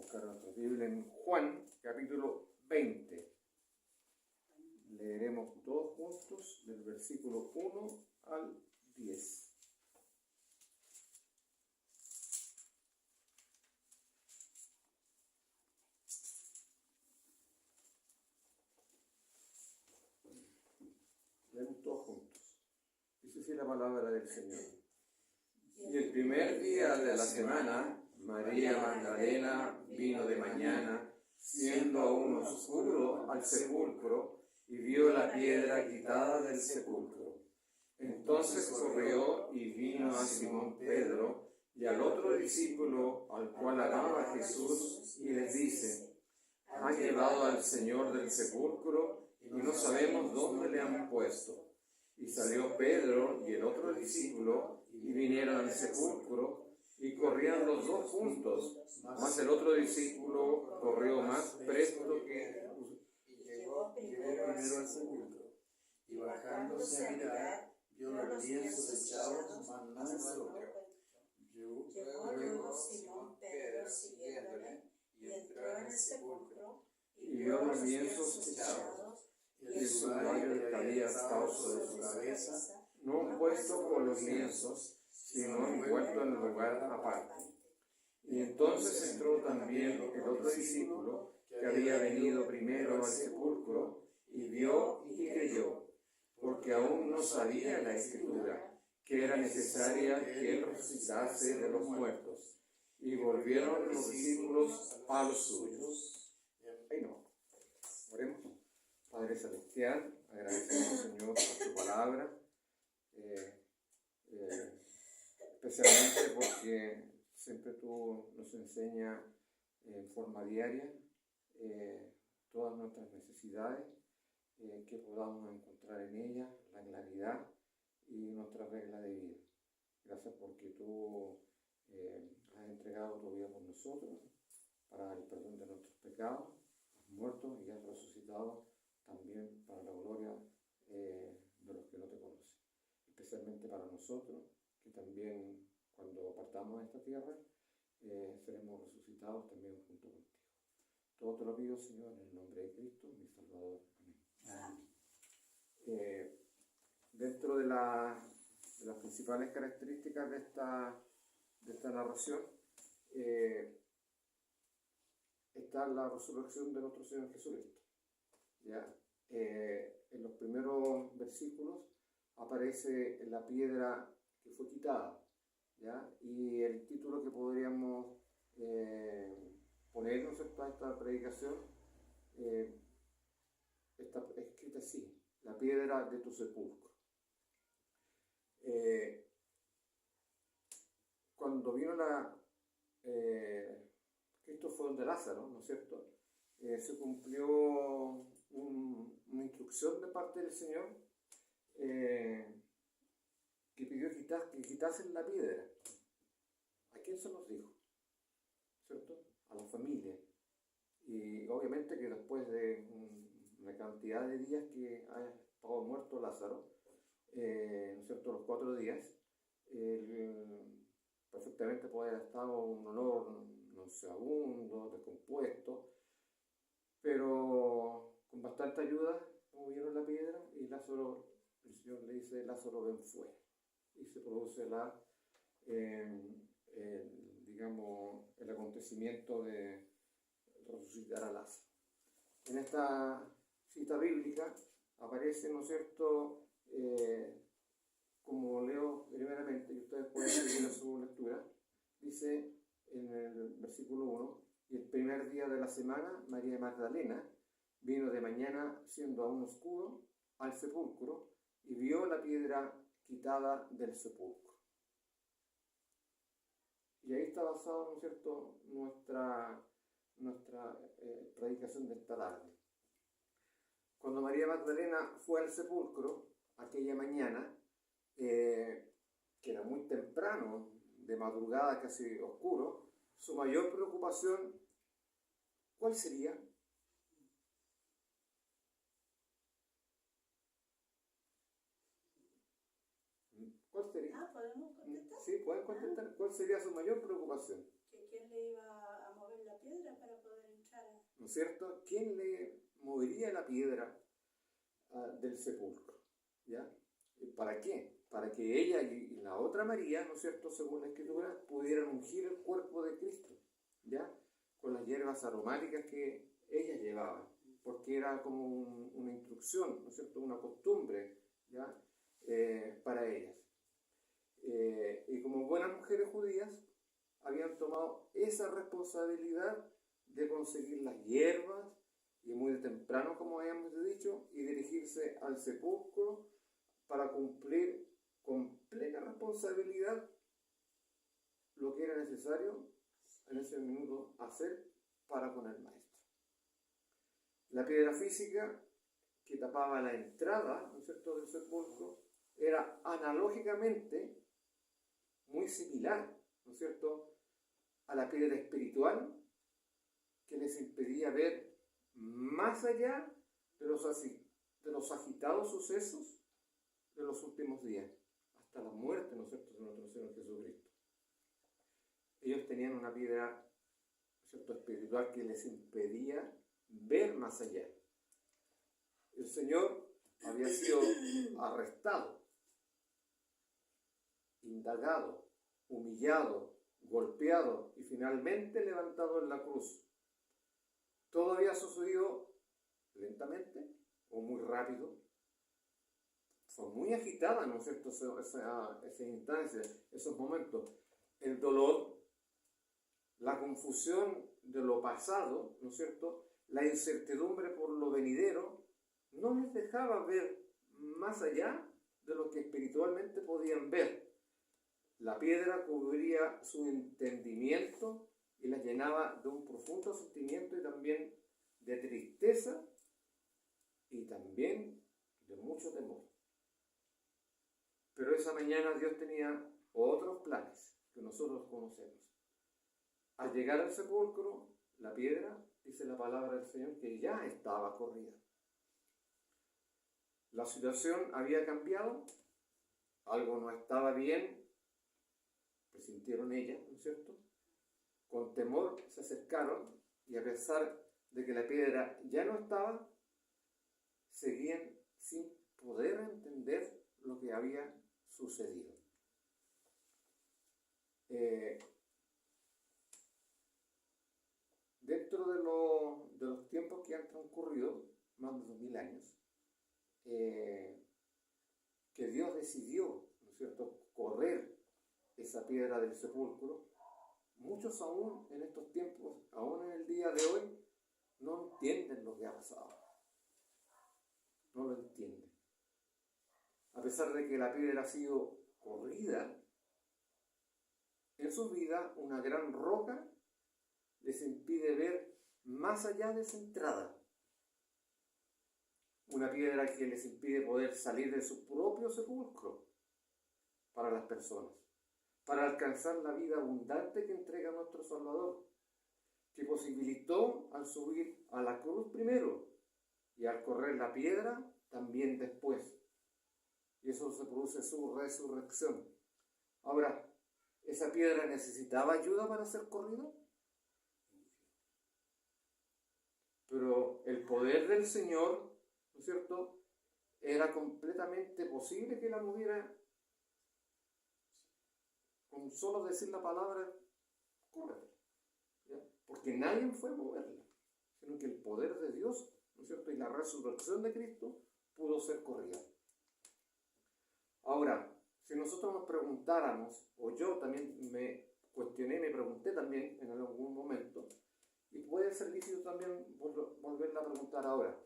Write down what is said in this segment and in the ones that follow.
buscar nuestra Biblia en Juan, capítulo 20. Leeremos todos juntos del versículo 1 al 10. Leemos todos juntos. Dice así la palabra del Señor. Y el primer día de la semana, María Magdalena vino de mañana, siendo aún oscuro, al sepulcro, y vio la piedra quitada del sepulcro. Entonces corrió y vino a Simón Pedro y al otro discípulo, al cual amaba Jesús, y les dice: han llevado al Señor del sepulcro, y no sabemos dónde le han puesto. Y salió Pedro y el otro discípulo, y vinieron al sepulcro, y corrían los dos juntos, mas el otro discípulo corrió más presto que... Y llegó primero al sepulcro, y bajándose a mirar, vio los lienzos echados, mas no solo. Llegó luego Simón Pedro siguiéndole, y entró en el sepulcro, y vio los lienzos echados, y el sudario que había estado sobre su cabeza, no puesto con los lienzos, sino envuelto en lugar aparte. Y entonces entró también el otro discípulo, que había venido primero al sepulcro, y vio y creyó, porque aún no sabía la Escritura, que era necesaria que él resucitase de los muertos. Y volvieron los discípulos a los suyos. Ahí no. Oremos. Padre Celestial, agradecemos, Señor, por tu palabra, especialmente porque siempre tú nos enseñas en forma diaria todas nuestras necesidades, que podamos encontrar en ellas la claridad y nuestra regla de vida. Gracias porque tú has entregado tu vida por nosotros para el perdón de nuestros pecados, has muerto y has resucitado también para la gloria de los que no te conocen, especialmente para nosotros, que también cuando partamos de esta tierra seremos resucitados también junto contigo. Todo te lo pido, Señor, en el nombre de Cristo, mi Salvador. Amén. Dentro de las principales características de esta narración está la resurrección de nuestro Señor Jesucristo. ¿Ya? En los primeros versículos aparece la piedra que fue quitada, ¿ya? Y el título que podríamos ponernos a esta predicación está escrita así: la piedra de tu sepulcro. Cuando vino Cristo fue donde Lázaro, ¿no es cierto? Se cumplió una instrucción de parte del Señor que pidió que quitasen la piedra. ¿A quién se nos dijo? ¿Cierto? A la familia. Y obviamente que después de una cantidad de días que haya estado muerto Lázaro, ¿no es cierto?, los 4 días, perfectamente puede haber estado un olor nauseabundo, descompuesto, pero con bastante ayuda movieron la piedra y Lázaro, el Señor le dice: Lázaro, ven fuera. Y se produce el acontecimiento de resucitar a Lázaro. En esta cita bíblica aparece, ¿no es cierto?, como leo primeramente, y ustedes pueden seguir en su lectura, dice en el versículo 1: y el primer día de la semana, María Magdalena vino de mañana, siendo aún oscuro, al sepulcro, y vio la piedra quitada del sepulcro. Y ahí está basada, ¿no es cierto?, nuestra predicación de esta tarde. Cuando María Magdalena fue al sepulcro aquella mañana, que era muy temprano, de madrugada, casi oscuro, su mayor preocupación, ¿cuál sería? ¿Cuál sería? ¿Podemos contestar? Sí, pueden contestar. ¿Cuál sería su mayor preocupación? ¿Que quién le iba a mover la piedra para poder entrar. ¿No es cierto? ¿Quién le movería la piedra del sepulcro? ¿Ya? ¿Para qué? Para que ella y la otra María, ¿no es cierto?, según la Escritura, pudieran ungir el cuerpo de Cristo, ¿ya? Con las hierbas aromáticas que ella llevaba, porque era como una instrucción, ¿no es cierto?, una costumbre, ¿ya? Para ellas. Y como buenas mujeres judías, habían tomado esa responsabilidad de conseguir las hierbas, y muy de temprano, como habíamos dicho, y dirigirse al sepulcro para cumplir con plena responsabilidad lo que era necesario en ese minuto hacer para con el Maestro. La piedra física que tapaba la entrada, ¿no es cierto?, del sepulcro era analógicamente muy similar, ¿no es cierto?, a la piedra espiritual que les impedía ver más allá de los agitados sucesos de los últimos días, hasta la muerte, ¿no es cierto?, de nuestro Señor Jesucristo. Ellos tenían una piedra, ¿no es cierto?, espiritual que les impedía ver más allá. El Señor había sido arrestado, indagado, humillado, golpeado y finalmente levantado en la cruz. Todo había sucedido lentamente o muy rápido. Fue muy agitada, ¿no es cierto?, esa instancia, esos momentos. El dolor, la confusión de lo pasado, ¿no es cierto?, la incertidumbre por lo venidero, no les dejaba ver más allá de lo que espiritualmente podían ver. La piedra cubría su entendimiento y la llenaba de un profundo sentimiento y también de tristeza y también de mucho temor. Pero esa mañana Dios tenía otros planes que nosotros conocemos. Al llegar al sepulcro, la piedra, dice la palabra del Señor, que ya estaba corrida. La situación había cambiado, algo no estaba bien, presintieron ellas, ¿no es cierto? Con temor se acercaron y a pesar de que la piedra ya no estaba, seguían sin poder entender lo que había sucedido. Dentro de los tiempos que han transcurrido, más de 2000 años, que Dios decidió, ¿no es cierto?, correr esa piedra del sepulcro, muchos aún en estos tiempos, aún en el día de hoy, no entienden lo que ha pasado. No lo entienden. A pesar de que la piedra ha sido corrida, en su vida una gran roca les impide ver más allá de esa entrada. Una piedra que les impide poder salir de su propio sepulcro para las personas, para alcanzar la vida abundante que entrega nuestro Salvador, que posibilitó al subir a la cruz primero y al correr la piedra también después. Y eso se produce su resurrección. Ahora, ¿esa piedra necesitaba ayuda para ser corrida? Pero el poder del Señor, ¿no es cierto?, era completamente posible que la moviera con solo decir la palabra, correr, ¿ya? Porque nadie fue a moverla, sino que el poder de Dios, ¿no es cierto?, y la resurrección de Cristo pudo ser corrida. Ahora, si nosotros nos preguntáramos, o yo también me cuestioné, me pregunté también en algún momento, y puede ser lícito también volverla a preguntar ahora,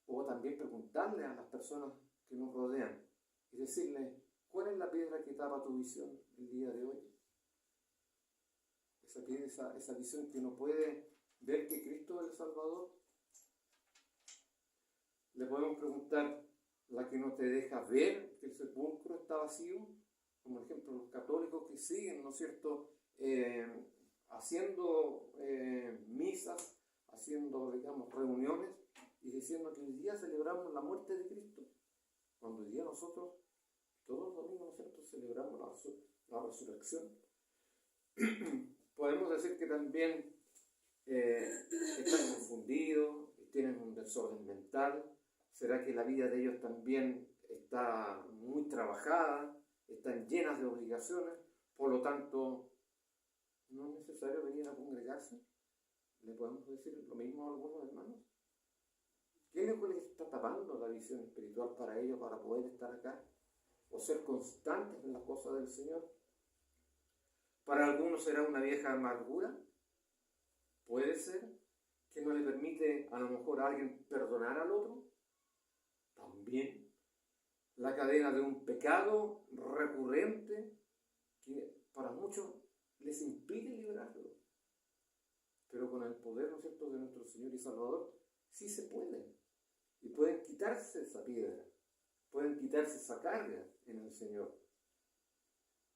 o también preguntarle a las personas que nos rodean y decirle, ¿cuál es la piedra que tapa tu visión el día de hoy? Esa visión que no puede ver que Cristo es el Salvador. Le podemos preguntar, la que no te deja ver que el sepulcro está vacío, como por ejemplo los católicos que siguen, ¿no es cierto?, haciendo misas, haciendo, digamos, reuniones y diciendo que hoy día celebramos la muerte de Cristo, cuando hoy día nosotros, todos los domingos, ¿no es cierto?, celebramos la resurrección. podemos decir que también están confundidos, tienen un desorden mental. ¿Será que la vida de ellos también está muy trabajada, están llenas de obligaciones, por lo tanto no es necesario venir a congregarse? ¿Le podemos decir lo mismo a algunos hermanos? ¿Qué les está tapando la visión espiritual para ellos para poder estar acá o ser constantes en las cosas del Señor? Para algunos será una vieja amargura. Puede ser que no le permite a lo mejor a alguien perdonar al otro. También la cadena de un pecado recurrente que para muchos les impide liberarlo. Pero con el poder, ¿no es cierto?, de nuestro Señor y Salvador, sí se puede. Y pueden quitarse esa piedra, pueden quitarse esa carga en el Señor.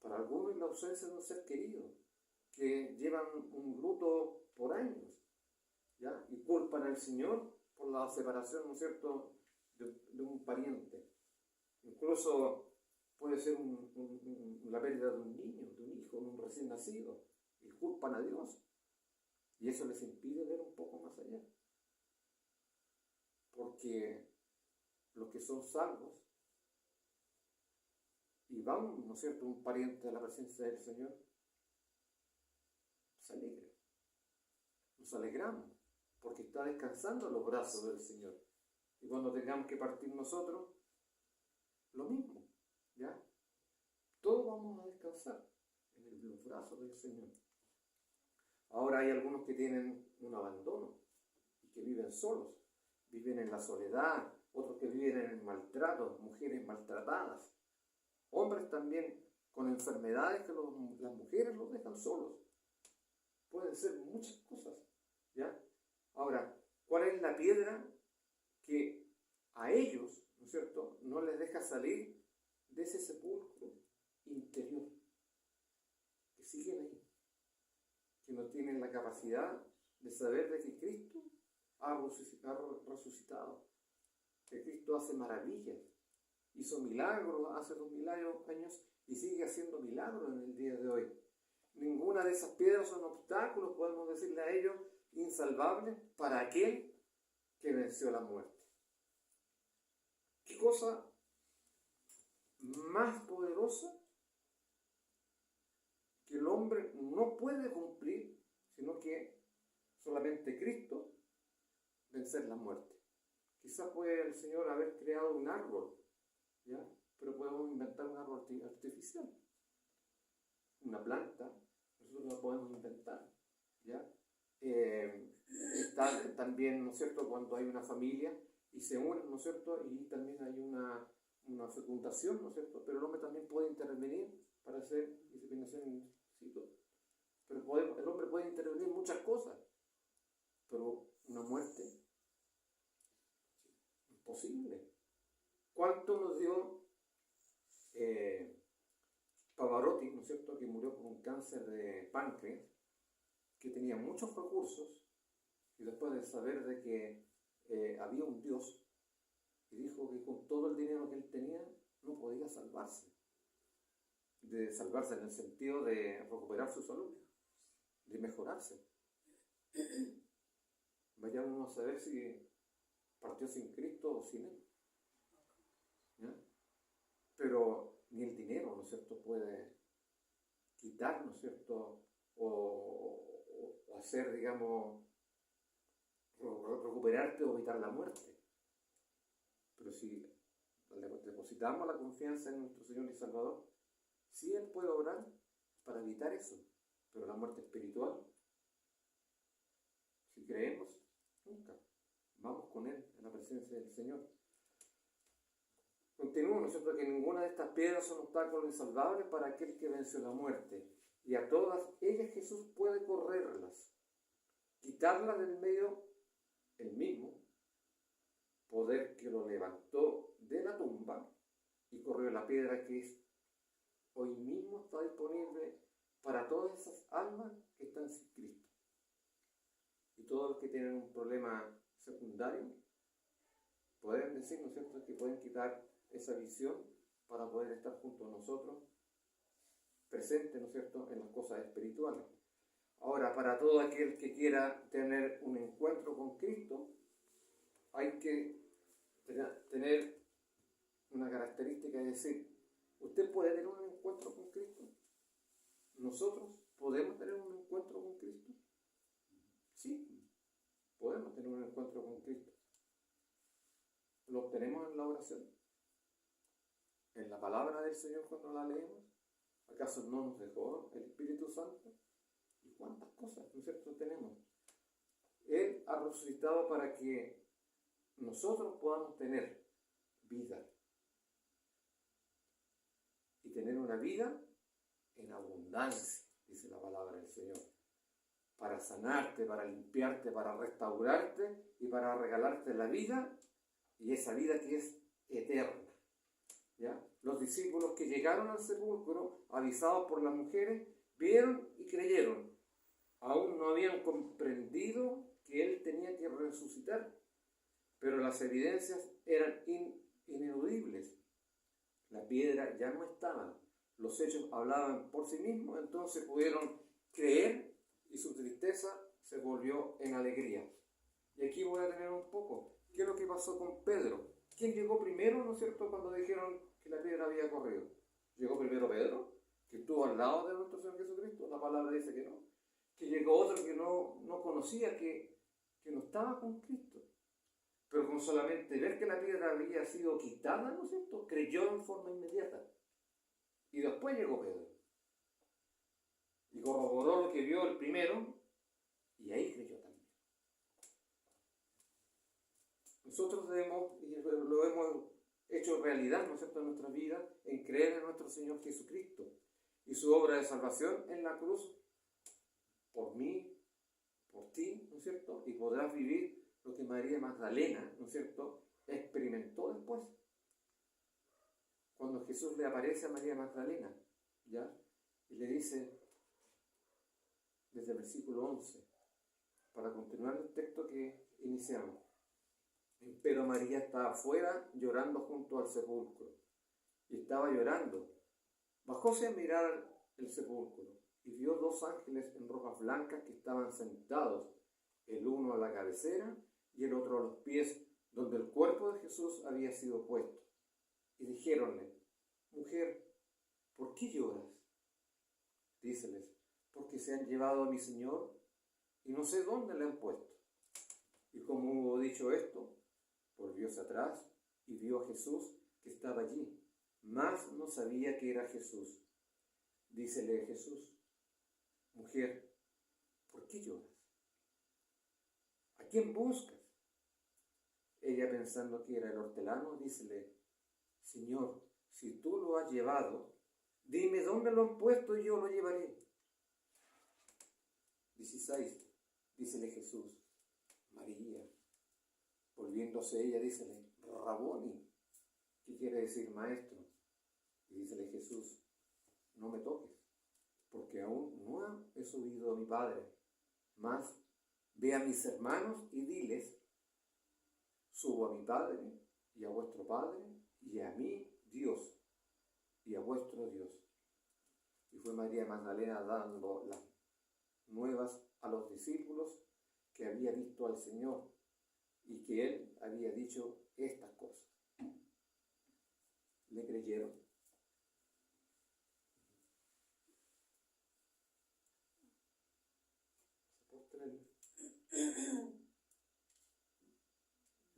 Para algunos es la ausencia de un ser querido, que llevan un luto por años, ¿ya? Y culpan al Señor por la separación, ¿no es cierto?, de un pariente. Incluso puede ser la pérdida de un niño, de un hijo, de un recién nacido, y culpan a Dios. Y eso les impide ver un poco más allá. Porque los que son salvos y van, ¿no es cierto?, un pariente de la presencia del Señor, se alegra. Nos alegramos porque está descansando en los brazos del Señor. Y cuando tengamos que partir nosotros, lo mismo, ¿ya? Todos vamos a descansar en los brazos del Señor. Ahora hay algunos que tienen un abandono y que viven solos, viven en la soledad, otros que viven en el maltrato, mujeres maltratadas, hombres también con enfermedades que las mujeres los dejan solos. Pueden ser muchas cosas, ¿ya? Ahora, ¿cuál es la piedra que a ellos, ¿no es cierto?, no les deja salir de ese sepulcro interior? Que siguen ahí, que no tienen la capacidad de saber de que Cristo ha resucitado, que Cristo hace maravillas, hizo milagros hace 2000 años y sigue haciendo milagros en el día de hoy. Ninguna de esas piedras son obstáculos, podemos decirle a ellos, insalvables para aquel que venció la muerte. ¿Qué cosa más poderosa que el hombre no puede cumplir, sino que solamente Cristo vencer la muerte? Quizás puede el Señor haber creado un árbol, ¿ya? Pero podemos inventar un árbol artificial, una planta, nosotros la podemos inventar, ¿ya? Está también, ¿no es cierto?, cuando hay una familia y se unen, ¿no es cierto?, y también hay una fecundación, ¿no es cierto?, pero el hombre también puede intervenir para hacer inseminación in situ. Pero el hombre puede intervenir en muchas cosas, pero una muerte imposible. ¿Cuánto nos dio Pavarotti, ¿no es cierto?, que murió con un cáncer de páncreas, que tenía muchos recursos, y después de saber de que había un Dios, y dijo que con todo el dinero que él tenía no podía salvarse. De salvarse en el sentido de recuperar su salud, de mejorarse. Vayamos a saber si partió sin Cristo o sin él, ¿ya? Pero ni el dinero, ¿no es cierto?, puede quitar, ¿no es cierto?, o hacer, digamos, recuperarte o evitar la muerte. Pero si depositamos la confianza en nuestro Señor y Salvador, sí Él puede obrar para evitar eso. Pero la muerte espiritual, si creemos, nunca. Vamos con Él en la presencia del Señor. Continúa, ¿no es cierto?, que ninguna de estas piedras son obstáculos insalvables para aquel que venció la muerte. Y a todas ellas Jesús puede correrlas, quitarlas del medio, el mismo poder que lo levantó de la tumba y corrió la piedra que hoy mismo está disponible para todas esas almas que están sin Cristo. Y todos los que tienen un problema secundario pueden decir, ¿no es cierto?, que pueden quitar esa visión para poder estar junto a nosotros, presentes, ¿no es cierto?, en las cosas espirituales. Ahora, para todo aquel que quiera tener un encuentro con Cristo, hay que tener una característica, es decir, ¿usted puede tener un encuentro con Cristo? ¿Nosotros podemos tener un encuentro con Cristo? Sí, podemos tener un encuentro con Cristo. ¿Lo obtenemos en la oración? ¿En la palabra del Señor cuando la leemos? ¿Acaso no nos dejó el Espíritu Santo? ¿Y cuántas cosas, no es cierto, tenemos? Él ha resucitado para que nosotros podamos tener vida. Y tener una vida en abundancia, dice la palabra del Señor. Para sanarte, para limpiarte, para restaurarte y para regalarte la vida, y esa vida que es eterna. ¿Ya? Los discípulos que llegaron al sepulcro, avisados por las mujeres, vieron y creyeron. Aún no habían comprendido que Él tenía que resucitar, pero las evidencias eran ineludibles. La piedra ya no estaba. Los hechos hablaban por sí mismos, entonces pudieron creer y su tristeza se volvió en alegría. Y aquí voy a tener un poco. ¿Qué es lo que pasó con Pedro? ¿Quién llegó primero, no es cierto, cuando dijeron que la piedra había corrido? ¿Llegó primero Pedro, que estuvo al lado de nuestro Señor Jesucristo? La palabra dice que no. Que llegó otro que no conocía, que no estaba con Cristo. Pero con solamente ver que la piedra había sido quitada, ¿no es cierto?, creyó en forma inmediata. Y después llegó Pedro. Y corroboró lo que vio el primero, y ahí creyó también. Nosotros debemos, y lo hemos hecho realidad, ¿no es cierto?, en nuestra vida, en creer en nuestro Señor Jesucristo y su obra de salvación en la cruz, por mí, por ti, ¿no es cierto? Y podrás vivir lo que María Magdalena, ¿no es cierto?, experimentó después. Cuando Jesús le aparece a María Magdalena, ¿ya? Y le dice, desde el versículo 11, para continuar el texto que iniciamos. Pero María estaba afuera llorando junto al sepulcro. Y estaba llorando. Bajóse a mirar el sepulcro y vio dos ángeles en ropas blancas que estaban sentados, el uno a la cabecera y el otro a los pies, donde el cuerpo de Jesús había sido puesto. Y dijéronle, mujer, ¿por qué lloras? Díceles, porque se han llevado a mi Señor y no sé dónde le han puesto. Y como hubo dicho esto, volvióse atrás y vio a Jesús que estaba allí, mas no sabía que era Jesús. Dícele Jesús, mujer, ¿por qué lloras? ¿A quién buscas? Ella, pensando que era el hortelano, dícele, Señor, si tú lo has llevado, dime dónde lo han puesto y yo lo llevaré. 16. Dícele Jesús, María. Volviéndose ella, dícele, Raboni, ¿qué quiere decir maestro? Y dícele Jesús, no me toques, porque aún no he subido a mi Padre, mas ve a mis hermanos y diles, subo a mi Padre y a vuestro Padre y a mi Dios y a vuestro Dios. Y fue María Magdalena dando las nuevas a los discípulos que había visto al Señor y que Él había dicho estas cosas. ¿Le creyeron?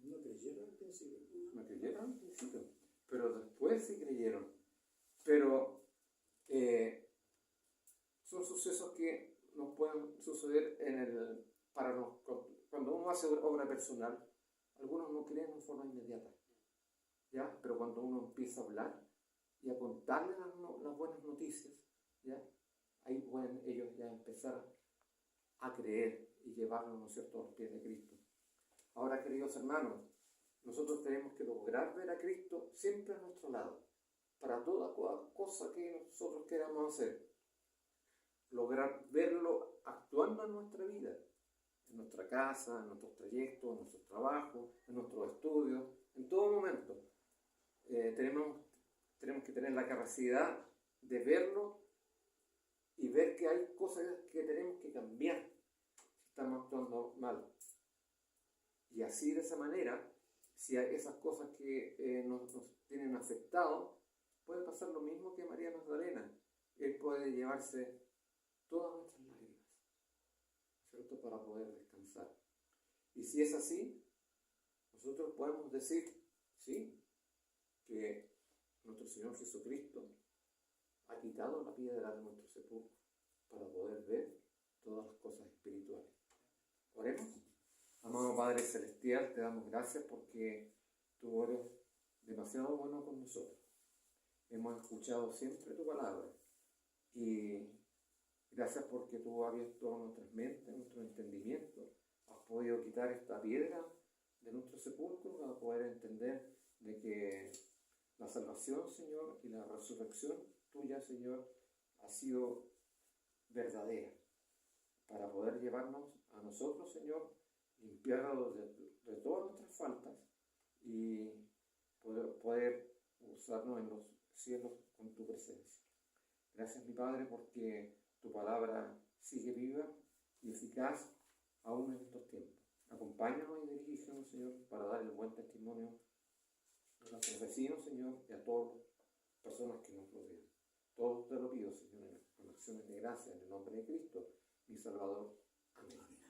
No creyeron al principio. No creyeron al principio, pero después sí creyeron. Pero son sucesos que nos pueden suceder cuando uno hace obra personal. Algunos no creen en forma inmediata, ¿ya? Pero cuando uno empieza a hablar y a contarles las buenas noticias, ¿ya? Ahí pueden ellos ya empezar a creer y llevarnos, ¿no es cierto?, a los pies de Cristo. Ahora, queridos hermanos, nosotros tenemos que lograr ver a Cristo siempre a nuestro lado, para toda cosa que nosotros queramos hacer. Lograr verlo actuando en nuestra vida, en nuestra casa, en nuestros trayectos, en nuestros trabajos, en nuestros estudios, en todo momento. Tenemos que tener la capacidad de verlo y ver que hay cosas que tenemos que cambiar. mal. Y así, de esa manera, si hay esas cosas que nos tienen afectados, puede pasar lo mismo que María Magdalena. Él puede llevarse todas nuestras lágrimas, ¿cierto?, para poder descansar. Y si es así, nosotros podemos decir, sí, que nuestro Señor Jesucristo ha quitado la piedra de nuestro sepulcro para poder ver todas las cosas espirituales. Oremos. Amado Padre Celestial, te damos gracias porque tú eres demasiado bueno con nosotros. Hemos escuchado siempre tu palabra y gracias porque tú has abierto nuestras mentes, nuestro entendimiento. Has podido quitar esta piedra de nuestro sepulcro para poder entender de que la salvación, Señor, y la resurrección tuya, Señor, ha sido verdadera para poder llevarnos a nosotros, Señor, limpiarnos de todas nuestras faltas y poder usarnos en los cielos con tu presencia. Gracias, mi Padre, porque tu palabra sigue viva y eficaz aún en estos tiempos. Acompáñanos y dirígenos, Señor, para dar el buen testimonio a nuestros vecinos, Señor, y a todas las personas que nos rodean. Todo te lo pido, Señor, en acciones de gracia, en el nombre de Cristo, mi Salvador. Amén.